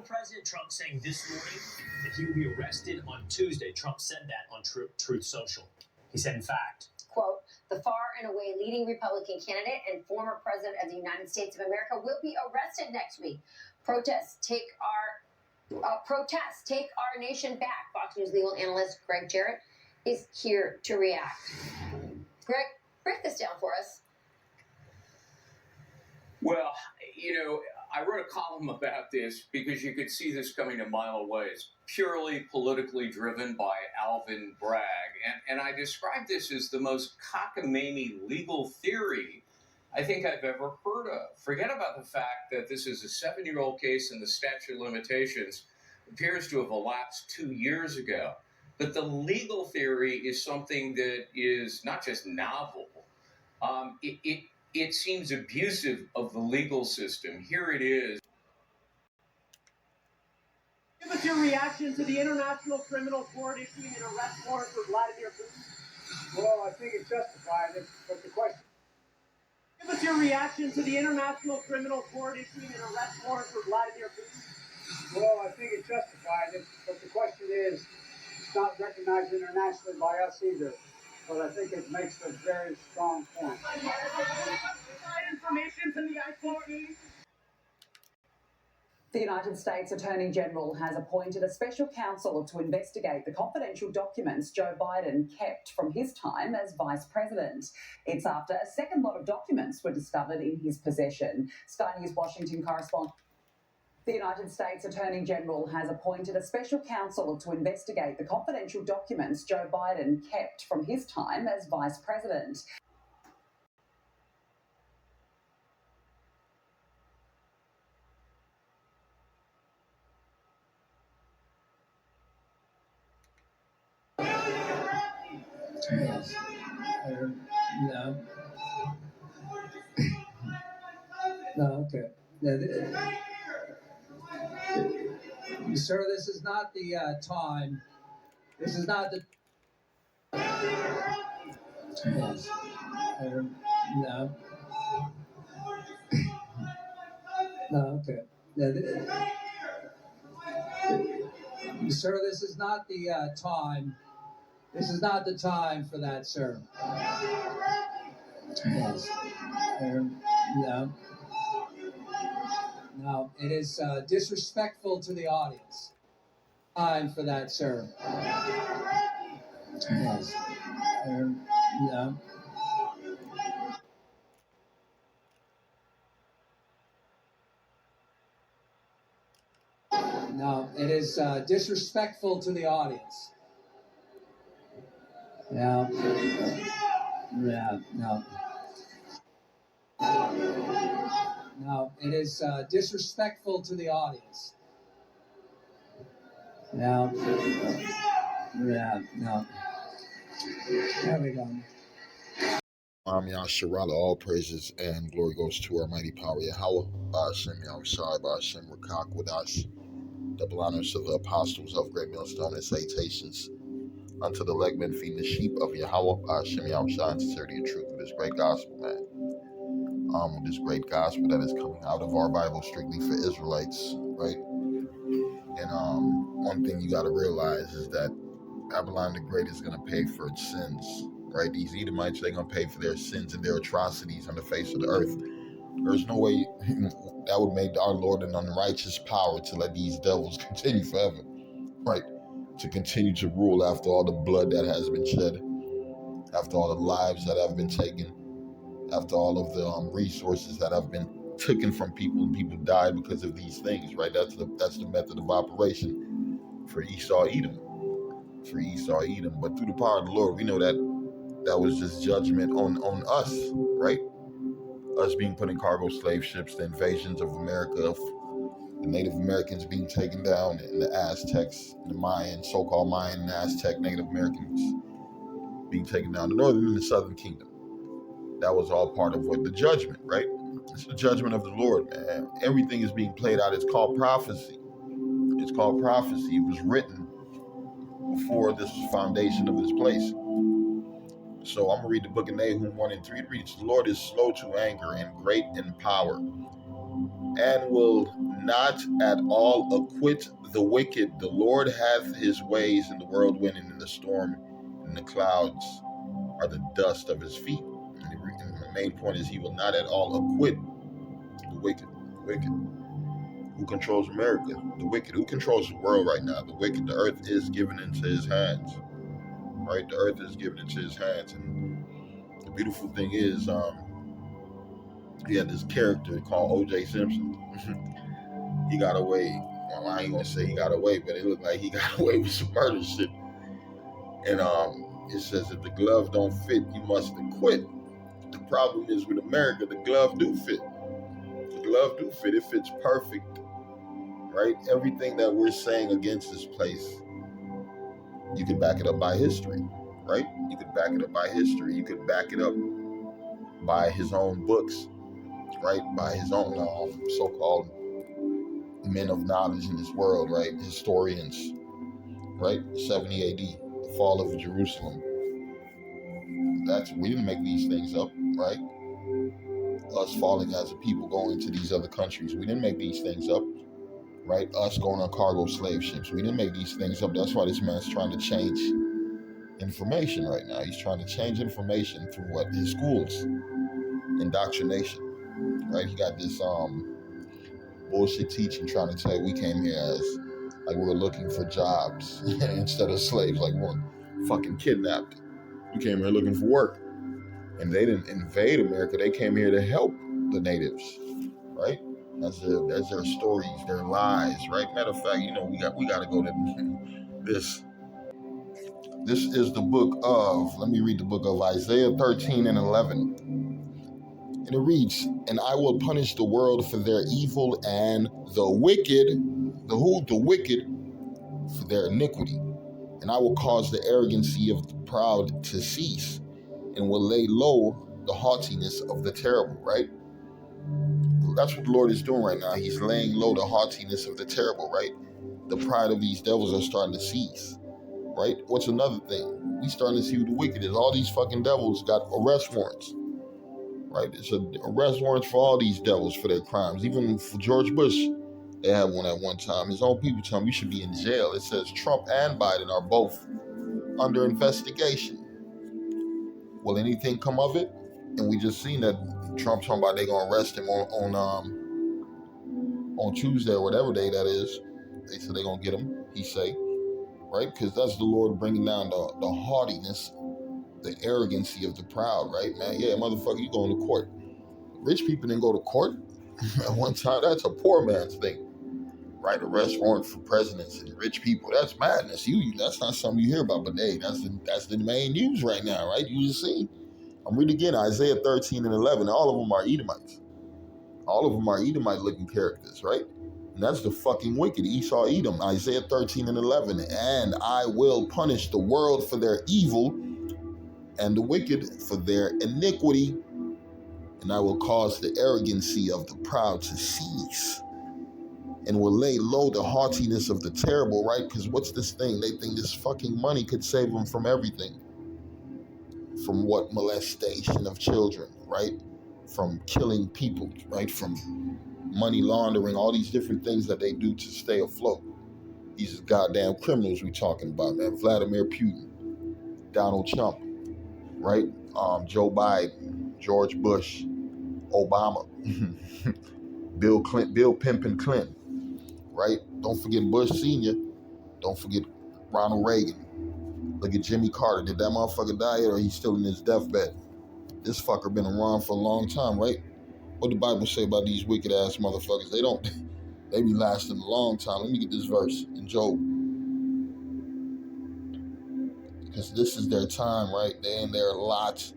President Trump saying this morning that he will be arrested on Tuesday. Trump said that on Truth Social. He said, in fact, quote, the far and away leading Republican candidate and former president of the United States of America will be arrested next week. Protests take our nation back. Fox News legal analyst Greg Jarrett is here to react. Greg, break this down for us. Well, I wrote a column about this because you could see this coming a mile away. It's purely politically driven by Alvin Bragg. And I described this as the most cockamamie legal theory I think I've ever heard of. Forget about the fact that this is a 7-year-old case and the statute of limitations appears to have elapsed 2 years ago. But the legal theory is something that is not just novel. It seems abusive of the legal system. Here it is. Give us your reaction to the International Criminal Court issuing an arrest warrant for Vladimir Putin. Well, I think it's justified, but the question... Give us your reaction to the International Criminal Court issuing an arrest warrant for Vladimir Putin. Well, I think it's justified, but the question is, it's not recognized internationally by us either. But I think it makes a very strong point. Information from the ICC. The United States Attorney General has appointed a special counsel to investigate the confidential documents Joe Biden kept from his time as Vice President. It's after a second lot of documents were discovered in his possession. Sky News Washington correspondent. The United States Attorney General has appointed a special counsel to investigate the confidential documents Joe Biden kept from his time as Vice President. Yes. No. No, okay. Sir, this is not the time. This is not the... Yes. No. No, okay. Sir, this is not the time. This is not the time for that, sir. Yes. No. No, it is disrespectful to the audience. Time for that, sir. Yes. No. No, it is disrespectful to the audience. Yeah. Yeah, no. No, it is disrespectful to the audience. No. Yeah, no. There we go. Yasharala, all praises and glory goes to our mighty power Yahweh. Ba'ashem Yahushai, Ba'ashem Rakak Wadash. Double honors to the apostles of Great Millstone and salutations unto the legmen feeding the sheep of Yahweh. Ba'ashem Yahushai, in sincerity and truth of this great gospel, man. This great gospel that is coming out of our Bible strictly for Israelites, right? And one thing you got to realize is that Babylon the Great is going to pay for its sins, right? These Edomites, they're going to pay for their sins and their atrocities on the face of the earth. There's no way that would make our Lord an unrighteous power to let these devils continue forever, right? To continue to rule after all the blood that has been shed, after all the lives that have been taken, after all of the resources that have been taken from people, and people died because of these things, right? That's the method of operation for Esau Edom. But through the power of the Lord, we know that was just judgment on us, right? Us being put in cargo slave ships, the invasions of America, of the Native Americans being taken down, and the Aztecs, the Mayan, so-called Mayan and Aztec Native Americans being taken down, the northern and the southern kingdom. That was all part of what the judgment, right? It's the judgment of the Lord, man. Everything is being played out. It's called prophecy. It's called prophecy. It was written before this foundation of this place. So I'm going to read the book of Nahum 1 and 3. It reads, the Lord is slow to anger and great in power, and will not at all acquit the wicked. The Lord hath his ways in the whirlwind and in the storm, and the clouds are the dust of his feet. And the main point is he will not at all acquit the wicked. The wicked. Who controls America? The wicked. Who controls the world right now? The wicked. The earth is given into his hands. Right? The earth is given into his hands. And the beautiful thing is, he had this character called O.J. Simpson. He got away. Well, I ain't gonna say he got away, but it looked like he got away with some murder shit. And it says if the glove don't fit, you must acquit. The problem is with America, the glove do fit. The glove do fit. It fits perfect. Right? Everything that we're saying against this place, you can back it up by history. Right? You could back it up by history. You could back it up by his own books. Right? By his own so-called men of knowledge in this world, right? Historians, right? 70 AD, the fall of Jerusalem. We didn't make these things up, right? Us falling as a people going to these other countries. We didn't make these things up, right? Us going on cargo slave ships. We didn't make these things up. That's why this man's trying to change information right now. He's trying to change information through what? His schools. Indoctrination, right? He got this, bullshit teaching trying to tell you we came here as like we were looking for jobs instead of slaves, like we were fucking kidnapped. We came here looking for work. And they didn't invade America. They came here to help the natives, right? That's their stories, their lies, right? Matter of fact, we got to go to this. This is the book of, let me read the book of Isaiah 13 and 11. And it reads, and I will punish the world for their evil and the wicked, the wicked for their iniquity. And I will cause the arrogancy of the proud to cease and will lay low the haughtiness of the terrible, right? That's what the Lord is doing right now. He's laying low the haughtiness of the terrible, right? The pride of these devils are starting to cease, right? What's another thing? We starting to see who the wicked is. All these fucking devils got arrest warrants. Right, it's an arrest warrant for all these devils for their crimes. Even for George Bush, they had one at one time. His own people tell him you should be in jail. It says Trump and Biden are both under investigation. Will anything come of it? And we just seen that Trump talking about they gonna arrest him on Tuesday or whatever day that is. They said they gonna get him. He say, right? Because that's the Lord bringing down the haughtiness, the arrogancy of the proud, right, man? Yeah, motherfucker, you going to court. Rich people didn't go to court at one time. That's a poor man's thing, right? Arrest warrant for presidents and rich people. That's madness. That's not something you hear about, but hey, that's the main news right now, right? You just see. I'm reading again Isaiah 13 and 11. All of them are Edomites. All of them are Edomite-looking characters, right? And that's the fucking wicked, Esau, Edom. Isaiah 13 and 11. And I will punish the world for their evil and the wicked for their iniquity, and I will cause the arrogancy of the proud to cease, and will lay low the haughtiness of the terrible, right? Because what's this thing? They think this fucking money could save them from everything. From what? Molestation of children, right? From killing people, right? From money laundering, all these different things that they do to stay afloat. These goddamn criminals we talking about, man. Vladimir Putin, Donald Trump, right? Joe Biden, George Bush, Obama, Bill Pimpin' Clinton, right? Don't forget Bush Sr. Don't forget Ronald Reagan. Look at Jimmy Carter. Did that motherfucker die yet, or he's still in his deathbed? This fucker been around for a long time, right? What the Bible say about these wicked ass motherfuckers? They be lasting a long time. Let me get this verse in Job. Because this is their time, right? They're in their lot.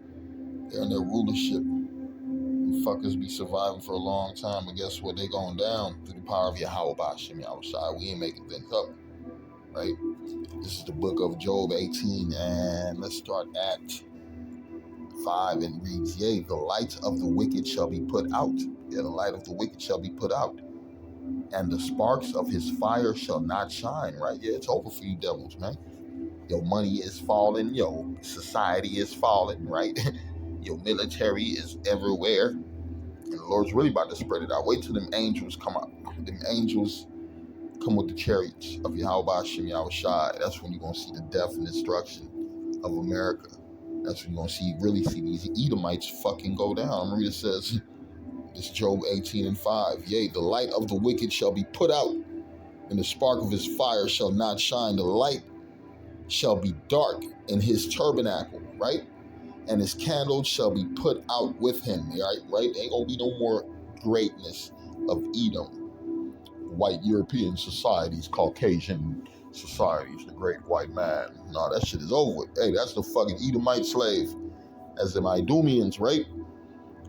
They're in their rulership. And fuckers be surviving for a long time. And guess what? They going down through the power of Yahweh B'Shem Yahushua. We ain't making things up, right? This is the book of Job 18. And let's start at 5. And reads, yea, the light of the wicked shall be put out. Yeah, the light of the wicked shall be put out. And the sparks of his fire shall not shine, right? Yeah, it's over for you devils, man. Your money is falling. Your society is falling, right? Your military is everywhere. And the Lord's really about to spread it out. Wait till them angels come out. them angels come with the chariots of Yahweh Hashem Yahushai. That's when you're going to see the death and destruction of America. That's when you're going to really see these Edomites fucking go down. Read it says, it's Job 18:5. Yea, the light of the wicked shall be put out, and the spark of his fire shall not shine. The light shall be dark in his tabernacle, right? And his candle shall be put out with him, right? Ain't gonna be no more greatness of Edom. White European societies, Caucasian societies, the great white man. No, that shit is over with. Hey, that's the fucking Edomite slave. As the Idumeans, right?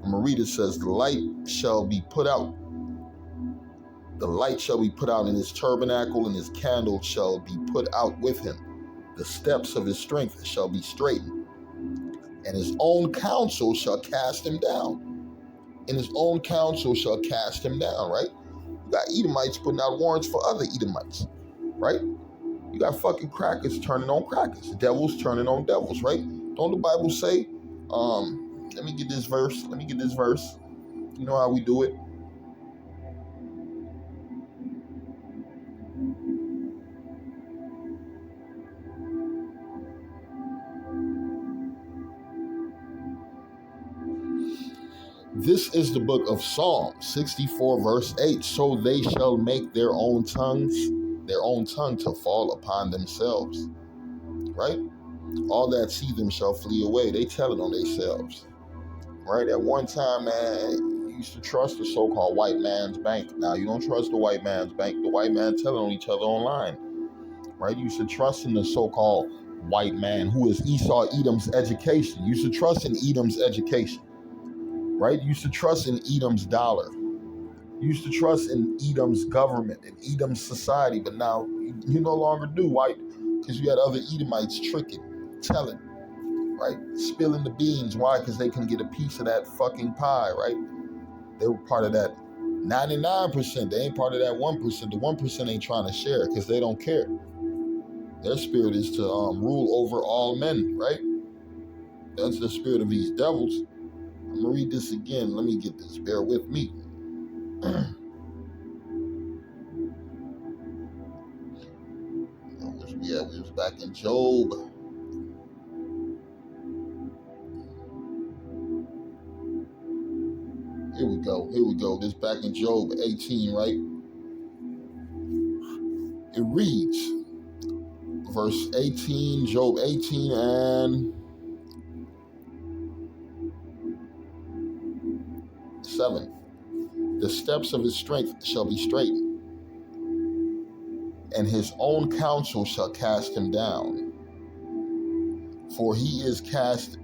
I'm gonna read it says, the light shall be put out. The light shall be put out in his tabernacle, and his candle shall be put out with him. The steps of his strength shall be straightened, and his own counsel shall cast him down. And his own counsel shall cast him down, right? You got Edomites putting out warrants for other Edomites, right? You got fucking crackers turning on crackers, devils turning on devils, right? Don't the Bible say, let me get this verse. You know how we do it. This is the book of Psalms, 64 verse 8. So they shall make their own tongue to fall upon themselves, right? All that see them shall flee away. They tell it on themselves, right? At one time, man, you used to trust the so-called white man's bank. Now you don't trust the white man's bank. The white man telling on each other online, right? You should trust in the so-called white man who is Esau Edom's education. You should trust in Edom's education. Right? You used to trust in Edom's dollar. You used to trust in Edom's government and Edom's society, but now you no longer do, right? Because you had other Edomites tricking, telling, right? Spilling the beans. Why? Because they can get a piece of that fucking pie, right? They were part of that 99%. They ain't part of that 1%. The 1% ain't trying to share because they don't care. Their spirit is to rule over all men, right? That's the spirit of these devils. I'm going to read this again. Let me get this. Bear with me. We was back in Job. Here we go. This back in Job 18, right? It reads, verse 18, Job 18 and 7. The steps of his strength shall be straightened, and his own counsel shall cast him down. For he is cast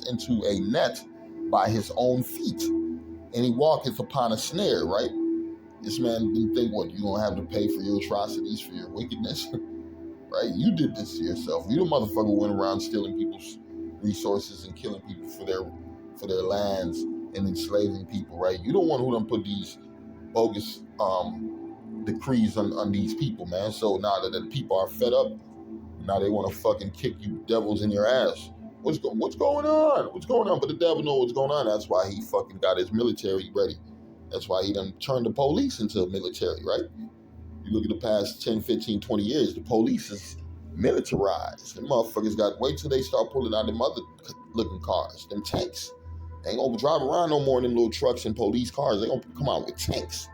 into a net by his own feet, and he walketh upon a snare, right? This man didn't think, what, you're going to have to pay for your atrocities, for your wickedness, right? You did this to yourself. You the motherfucker went around stealing people's resources and killing people for their lands and enslaving people, right? You don't want who done put these bogus decrees on these people, man. So now that the people are fed up, now they want to fucking kick you devils in your ass. What's going on? What's going on? But the devil knows what's going on. That's why he fucking got his military ready. That's why he done turned the police into a military, right? You look at the past 10, 15, 20 years, the police is militarized. The motherfuckers wait till they start pulling out them other looking cars, them tanks. They ain't gonna drive around no more in them little trucks and police cars. They gonna come out with tanks,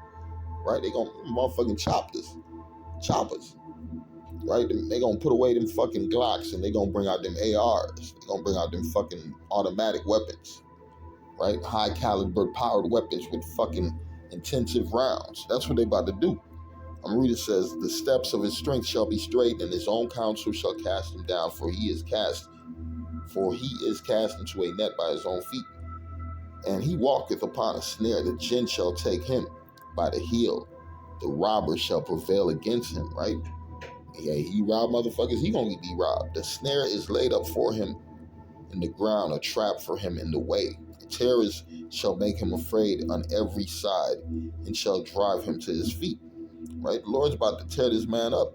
right? They gonna motherfucking choppers, right? They gonna put away them fucking Glocks and they gonna bring out them ARs. They gonna bring out them fucking automatic weapons, right? High caliber powered weapons with fucking intensive rounds. That's what they about to do. I'm gonna read it says, the steps of his strength shall be straight, and his own counsel shall cast him down, for he is cast into a net by his own feet. And he walketh upon a snare, the gin shall take him by the heel. The robber shall prevail against him, right? Yeah, he robbed motherfuckers, he gonna be robbed. The snare is laid up for him in the ground, a trap for him in the way. The terrors shall make him afraid on every side, and shall drive him to his feet. Right? The Lord's about to tear this man up.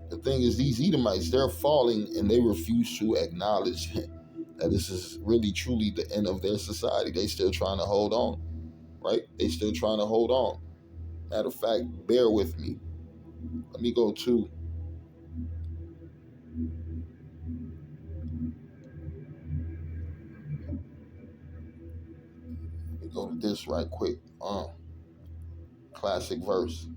The thing is, these Edomites, they're falling, and they refuse to acknowledge that this is really, truly the end of their society. They still trying to hold on. right? They still trying to hold on. Matter of fact, bear with me. Let me go to this right quick. Classic verse.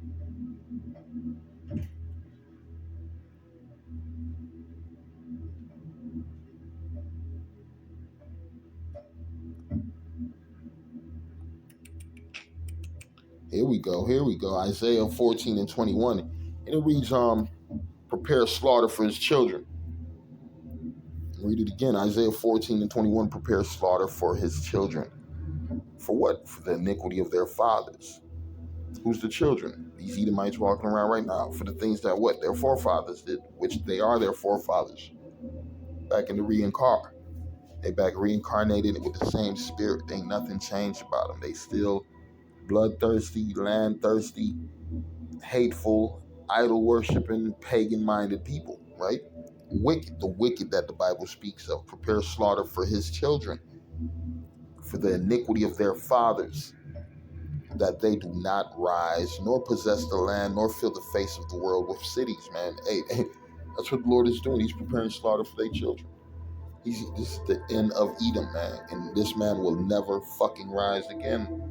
Here we go. Isaiah 14 and 21. And it reads, prepare slaughter for his children. Read it again. Isaiah 14 and 21, prepare slaughter for his children. For what? For the iniquity of their fathers. Who's the children? These Edomites walking around right now. For the things that what? Their forefathers did, which they are their forefathers. Back in the reincarnate. They back reincarnated with the same spirit. Ain't nothing changed about them. They still bloodthirsty, land thirsty, hateful, idol worshiping, pagan minded people, right? Wicked, the wicked that the Bible speaks of. Prepare slaughter for his children, for the iniquity of their fathers, that they do not rise, nor possess the land, nor fill the face of the world with cities, man. Hey, that's what the Lord is doing. He's preparing slaughter for their children. This is the end of Edom, man. And this man will never fucking rise again.